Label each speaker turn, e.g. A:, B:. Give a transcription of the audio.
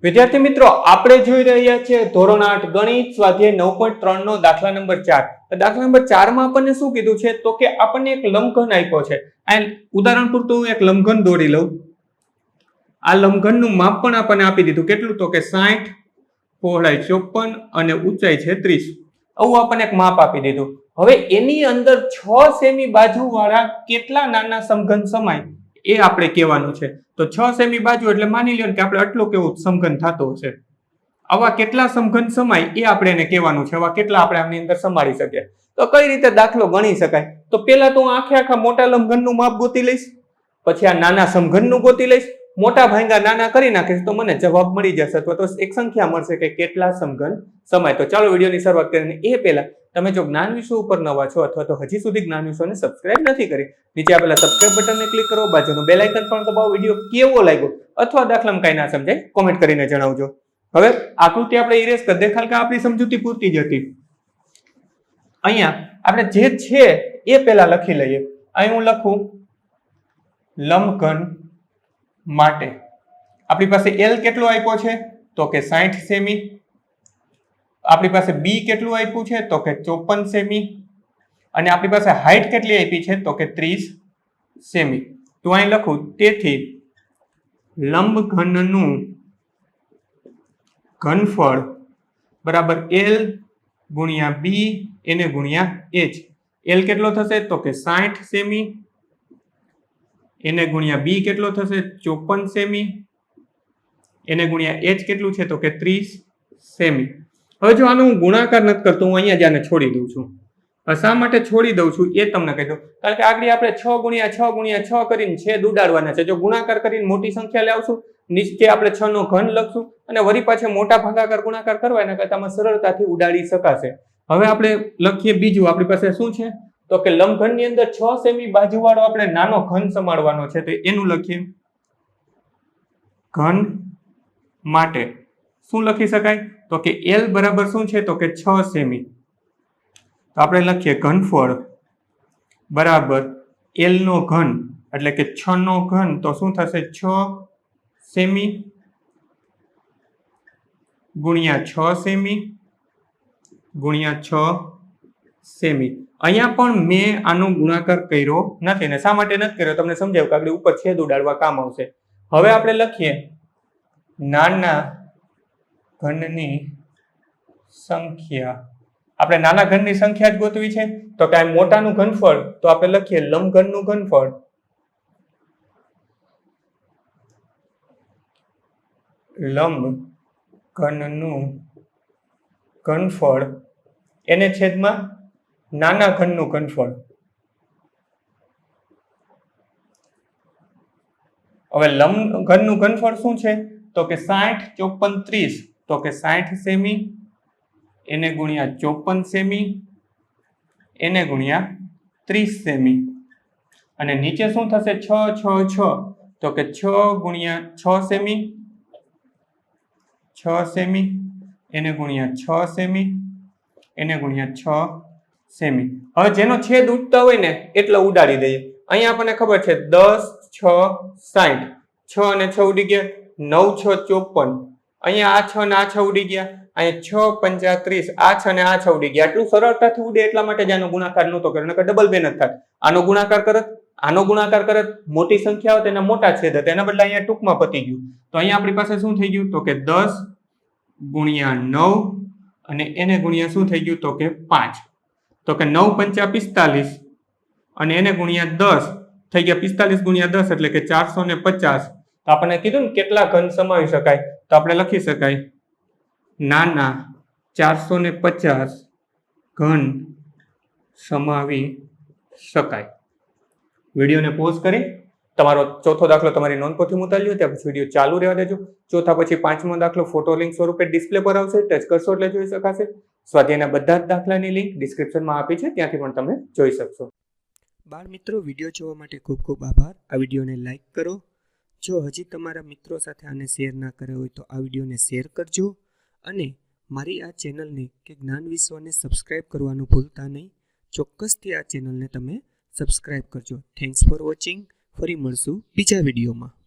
A: વિદ્યાર્થી મિત્રો, આપણે જોઈ રહ્યા છીએ ધોરણ 8 ગણિત સ્વાધ્યાય 9.3 નો દાખલા નંબર 4. દાખલા નંબર 4 માં આપણને શું કીધું છે તો કે આપણને એક લંબઘન આપ્યો છે. આ ઉદાહરણ પૂરતું હું એક લંબઘન દોરી લઉં. આ લંબઘનનું માપ પણ આપણને આપી દીધું. કેટલું? તો કે 60, પહોળાઈ 54 અને ઊંચાઈ છે 30. આવું આપણને એક માપ આપી દીધું. હવે એની અંદર 6 સેમી બાજુવાળા કેટલા નાના સમઘન સમાય એ આપણે કહેવાનું છે. તો 6 સેમી બાજુ એટલે માની લ્યો કે આપણે આટલો કેવો સમઘન થતો હશે. આવા કેટલા સમઘન સમાય એ આપણે એને કહેવાનું છે. આવા કેટલા આપણે આની અંદર સમાડી શકીએ. તો કઈ રીતે દાખલો ગણી શકાય? તો પહેલા તો હું આખા મોટા લંબઘનનું માપ ગોતી લઈશ, પછી આ નાના સમઘનનું ગોતી લઈશ, મોટા ભાંગા નાના કરી નાખીશ તો મને જવાબ મળી જશે, અથવા તો એક સંખ્યા મળશે કે કેટલા સમઘન સમાય. તો ચાલો વિડીયોની શરૂઆત કરીને એ પહેલા તમે જો જ્ઞાન વિષય ઉપર નવા છો અથવા તો હજી સુધી જ્ઞાન વિષયને સબસ્ક્રાઇબ નથી કરી, નીચે આપેલા સબસ્ક્રાઇબ બટનને ક્લિક કરો, બાજુનું બેલ આઇકન પણ દબાવો. વિડીયો કેવો લાગ્યો અથવા દાખલામાં કઈ ના સમજાય કોમેન્ટ કરીને જણાવજો. હવે આકૃતિ આપણે ઇરેઝ કરી દે, કારણ કે આપણી સમજૂતી પૂરતી જ હતી. અહીંયા આપણે જે છે એ પહેલા લખી લઈએ. અહીં હું લખું લંબઘન માટે આપણી પાસે L કેટલો આપ્યો છે તો કે 60 સેમી. આપણી પાસે B કેટલું આપ્યું છે તો કે 54 સેમી. અને આપણી પાસે હાઈટ કેટલી આપી છે તો કે 30 સેમી. તો અહીં લખું તેથી લંબઘનનું ઘનફળ બરાબર L ગુણ્યા B એને ગુણ્યા H. L કેટલો થશે તો કે 60 સેમી, એને ગુણ્યા B કેટલો થશે 54 સેમી, એને ગુણ્યા H કેટલું છે તો કે 30 સેમી. હવે જો આનો હું ગુણાકાર નથી કરતો, હું અહીંયા જ આને છોડી દઉં છું. શા માટે છોડી દઉં છું એ તમને કહી દઉં. કારણ કે આગળ આપણે 6 ગુણ્યા 6 ગુણ્યા 6 કરીને છેદ ઉડાડવાના છે. જો ગુણાકાર કરીને મોટી સંખ્યા લાવશું, નીચે આપણે 6 નો ઘન લખશું અને વળી પાછળ મોટા ભાગાકાર ગુણાકાર કરવા એના કરતા સરળતાથી ઉડાડી શકાશે. હવે આપણે લખીએ બીજું. આપણી પાસે શું છે તો કે લંબઘનની અંદર 6 સેમી બાજુવાળો આપણે નાનો ઘન સમાડવાનો છે. તો એનું લખીએ ઘન માટે શું લખી શકાય તો કે L બરાબર શું છે તો કે 6 સેમી. તો આપણે લખીએ ઘનફળ બરાબર L નો ઘન એટલે કે 6 નો ઘન. તો શું થશે 6 સેમી ગુણ્યા 6 સેમી ગુણ્યા 6 સેમી. અહીંયા પણ મેં આનો ગુણાકાર કર્યો નથી. ને શા માટે નથી કર્યો તમને સમજાવ્યું કે આપણે ઉપર છેદ ઉડાડવા કામ આવશે. હવે આપણે લખીએ નાના ઘનની સંખ્યા. આપણે નાના ઘનની સંખ્યા જ ગોતવી છે. તો કે આ મોટાનું ઘનફળ તો આપણે લખીએ લંબઘનનું ઘનફળ લંબઘનનું ઘનફળ એને છેદમાં નાના ઘનનું ઘનફળ. હવે લંબઘનનું ઘનફળ શું છે તો કે 60 54 30. તો કે 60 સેમી એને ગુણ્યા 54 સેમી એને ગુણ્યા 30 સેમી. અને નીચે શું થશે 6 6 6. તો કે 6 ગુણ્યા 6 સેમી 6 સેમી એને ગુણ્યા 6 સેમી એને ગુણ્યા 6 સેમી. હવે જેનો છેદ ઉડતા હોય ને એટલો ઉડાડી દઈએ. અહીંયા આપણને ખબર છે 10 6 60. 6 અને 6 ઉડી ગયા, 9 6 54. અહીંયા આ 6 ને આ 6 ઉડી ગયા, અહીંયા 6 5 30. આ 6 ને આ 6 ઉડી ગયા. આટલું સરળતાથી ઉડે એટલા માટે જ આનો ગુણાકાર નહોતો કર્યો, નકર ડબલ મહેનત થાય. આનો ગુણાકાર કરત, આનો ગુણાકાર કરત, મોટી સંખ્યા હોય તેના મોટા છેદ હતા, એના બદલે અહીંયા ટૂંકમાં પતી ગયું. તો અહીંયા આપણી પાસે શું થઈ ગયું તો કે 10 ગુણ્યા 9 અને એને ગુણ્યા શું થઈ ગયું તો કે 5. તો કે 9 5 45 અને એને ગુણ્યા 10 થઈ ગયા 45 ગુણ્યા 10 એટલે કે 450. તો આપણને કીધું ને કેટલા ઘન સમાવી શકાય, તો આપણે લખી શકાય નાના 450 ઘન સમાવી શકાય. વિડીયોને પોઝ કરી તમારો ચોથો દાખલો તમારી નોંધપોથીમાં ઉતારી લો, ત્યાં પછી વિડીયો ચાલુ રહેવા દેજો. ચોથા પછી પાંચમો દાખલો ફોટો લિંક સ્વરૂપે ડિસ્પ્લે પર આવશે, ટચ કરશો એટલે જોઈ શકાશે. સ્વાધ્યાયના બધા જ દાખલાની લિંક ડિસ્ક્રિપ્શનમાં આપી છે, ત્યાંથી પણ તમે જોઈ શકશો.
B: બાળ મિત્રો, વિડીયો જોવા માટે ખૂબ ખૂબ આભાર. આ વિડીયોને લાઈક કરો. જો હજી તમારા મિત્રો સાથે આને શેર ના કર્યો હોય તો આ વિડીયોને શેર કરજો અને મારી આ ચેનલને કે જ્ઞાન વિશ્વને સબસ્ક્રાઇબ કરવાનું ભૂલતા નહીં. ચોક્કસથી આ ચેનલને તમે સબસ્ક્રાઇબ કરજો. Thanks for watching. ફરી મળશું બીજા વિડીયોમાં.